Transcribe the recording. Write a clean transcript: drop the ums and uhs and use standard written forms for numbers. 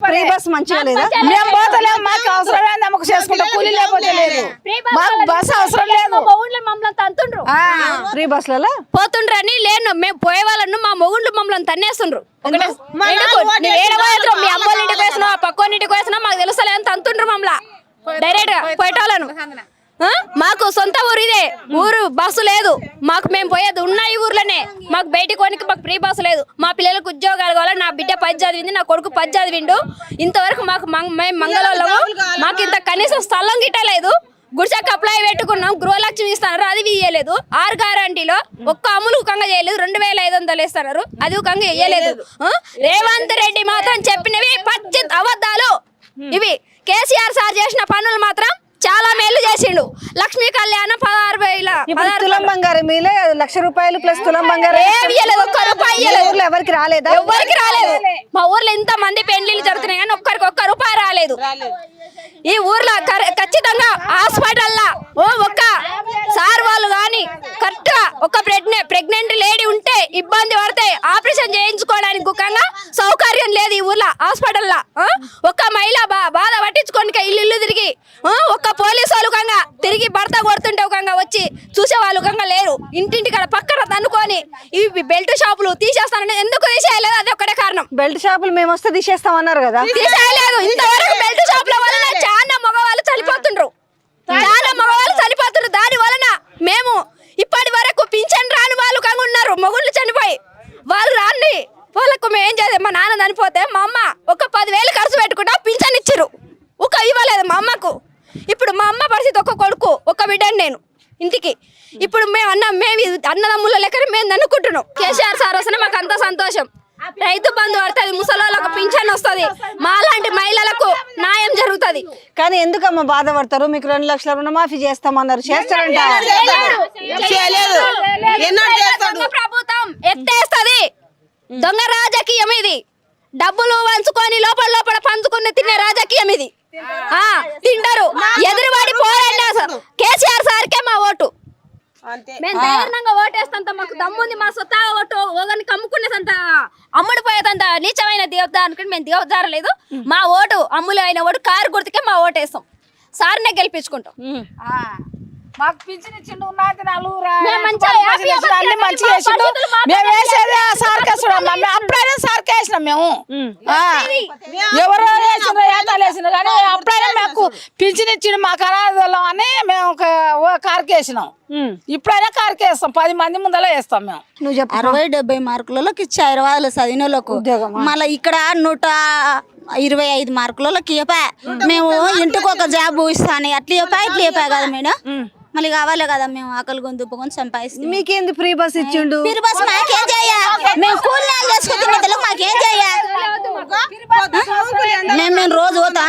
Free bus మంచిగా లేదా? మేము పోతలేము, మాకు అవసరం లేదు, నమ్మకం చేసుకుంటాం, కూలీ లేకపోతే లేదు, మాకు బస్ అవసరం లేదు. ఫ్రీ బస్లలో పోతుండ్రని లేను, మేము పోయే వాళ్ళను మా మొగుండ్లు మమ్మల్ని తన్నేస్తుండ్రు. మీ అమ్మోళ్ళ ఇంటికి వేసినా పక్కోని ఇంటికి వేసినా మాకు తెలుస్తలేదు తంతుండ్రు మమ్మల్ని డైరెక్ట్ గా పోయేటోళ్ళను. మాకు సొంత ఊరు ఇదే ఊరు, బస్సు లేదు మాకు, మేము పోయేది ఉన్న ఈ ఊర్లోనే. మాకు బయటికి పోనీకి మాకు ఫ్రీ బస్సు లేదు. మా పిల్లలకు ఉద్యోగాలు కావాలి, నా బిడ్డ 10 చదివింది, నా కొడుకు 10 చదివిండు. ఇంతవరకు మాకు మేము మంగళవాళ్ళము, మాకు ఇంత కనీసం స్థలం గిట్టలేదు. గుడిసెకి అప్లై పెట్టుకున్నాం, గృహలక్ష్మి ఇస్తున్నారు, అది ఇయ్యలేదు. 6 గ్యారంటీలో ఒక్క అమలు కంగా చేయలేదు, 2500 ఇస్తున్నారు, అది కంగా ఇయ్యలేదు. రేవంత్ రెడ్డి మాత్రం చెప్పినవి పచ్చి అబద్ధాలు ఇవి. కేసీఆర్ సార్ చేసిన పనులు మాత్రం చాలా మేలు చేసిండు. లక్ష్మీ కళ్యాణం 16,000 తులం బంగారం మీలే 1,00,000 రూపాయలు ప్లస్ తులం బంగారం ఒక్క రూపాయి ఎవరికి రాలేదా? ఎవరికి రాలేదు. మా ఊర్లో ఇంత మంది పెళ్లిళ్ళు జరుగుతున్నాయి కానీ ఒక్కరికి ఒక్క రూపాయి రాలేదు. ఈ ఊర్లో ఖచ్చితంగా హాస్పిటల్ ఒక్క సార్ వాళ్ళు కానీ కరెక్ట్ గా ఒక ప్రెగ్నెంట్ లేడీ ఉంటే ఇబ్బంది పడితే ఆపరేషన్ చేయించుకోవడానికి ముఖ్యంగా సౌకర్యం లేదు ఈ ఊర్లో హాస్పిటల్లో. ఒక మహిళ బాధ పట్టించుకోనికి ఇల్లు తిరిగి ఒక్క పోలీసు వాళ్ళు కంగా తిరిగి భర్త కొడుతుంటే ఒక వచ్చి చూసే వాళ్ళు కంగా లేరు. ఇంటింటి కాడ పక్కన తన్నుకొని ఈ బెల్ట్ షాపులు తీసేస్తానని ఎందుకు తీసేయలేదు, అది ఒక్కటే కారణం. బెల్ట్ షాపులు మేము వస్తే తీసేస్తామన్నారు కదా, తీసేయలేదు. ఇంతవరకు బెల్ట్ షాపుల వలన చాలా మగవాళ్ళు చనిపోతుండ్రు, చాలా మగవాళ్ళు చనిపోతుండ్రు. దాని వలన మేము ఇప్పటి వరకు పింఛన్ రాని వాళ్ళు కంగా ఉన్నారు, మొగుళ్ళు చనిపోయి వాళ్ళు రాండి. వాళ్ళకు మేము ఏం చేద్దాం, మా నాన్న చనిపోతే మా అమ్మ ఒక 10,000 ఖర్చు పెట్టుకుంటా పింఛన్ ఇచ్చిర్రు, ఒక ఇవ్వలేదు మా అమ్మకు. ఇప్పుడు మా అమ్మ పరిస్థితి ఒక కొడుకు ఒక బిడ్డని నేను ఇంటికి. ఇప్పుడు మేము అన్నదమ్ముల లెక్క మేము అనుకుంటున్నాం. కేసీఆర్ సార్ వస్తేనే మాకు అంత సంతోషం. రైతు బంధు పడుతుంది, ముసలోళ్ళకు పింఛన్ వస్తుంది, మాలాంటి మహిళలకు న్యాయం జరుగుతుంది. కానీ ఎందుకమ్మా బాధపడతారు? మీకు 2 లక్షల రుణమాఫీ చేస్తామన్నారు, చేస్తారంట. ప్రభుత్వం ఎత్తేస్తుంది, దొంగ రాజకీయం ఇది. డబ్బులు పంచుకొని లోపల పంచుకుని తినే రాజకీయం ఇది. తింటారు, ఎదురువాడి పోరాడిన కేసీఆర్ సార్కే మా ఓటు. మేము ధైర్యంగా ఓటేస్తంత, మాకు దమ్ముంది, మా సొత్తా ఓటు ఓగనికి అమ్ముకునేంత అమ్ముడిపోయేంత నీచమైన దేవత అనుకుంటే మేము దేవదారలేదు. మా ఓటు అమ్ములు అయిన ఓటు కారు గుర్తుకే మా ఓటేస్తాం, సార్నే గెలిపించుకుంటాం. మాకు పింఛన్ ఇచ్చిండు, ఉన్నది నలుగురు అన్ని మంచిగా వేసిండు. మేము వేసేది సార్కేస్తున్నాం, అప్పుడైనా సార్కేసినాం మేము. ఎవరో వేసిండ్రు ఏతాలు వేసిండ్రు కానీ అప్పుడైనా మాకు పింఛన్ ఇచ్చిండు, మాకు అనాథలం అని మేము కారుకేసినాం. ఇప్పుడైనా కారుకేస్తాం, 10 మంది ముందర వేస్తాం మేము. 60-70 మార్కులకి ఇచ్చారు వాళ్ళు చదివిన వాళ్ళకు. మళ్ళీ ఇక్కడ 125 మార్కులకి ఇవ్వపా. మేము ఇంటికి ఒక జాబ్ ఇస్తాను, అట్లా ఇవ్వపా ఇట్లా ఇవ్వపా కదా మేడం. మళ్ళీ కావాలి కదా, మేము ఆకలి గొంతుకొని సంపాదిస్తాం. మీకేంది ఫ్రీ బస్ ఇచ్చిండు? ఫ్రీ బస్ మాకేం చెయ్య, మేము కూలి చేసుకుంటున్న మాకేం చెయ్య. మేము రోజు పోతాం,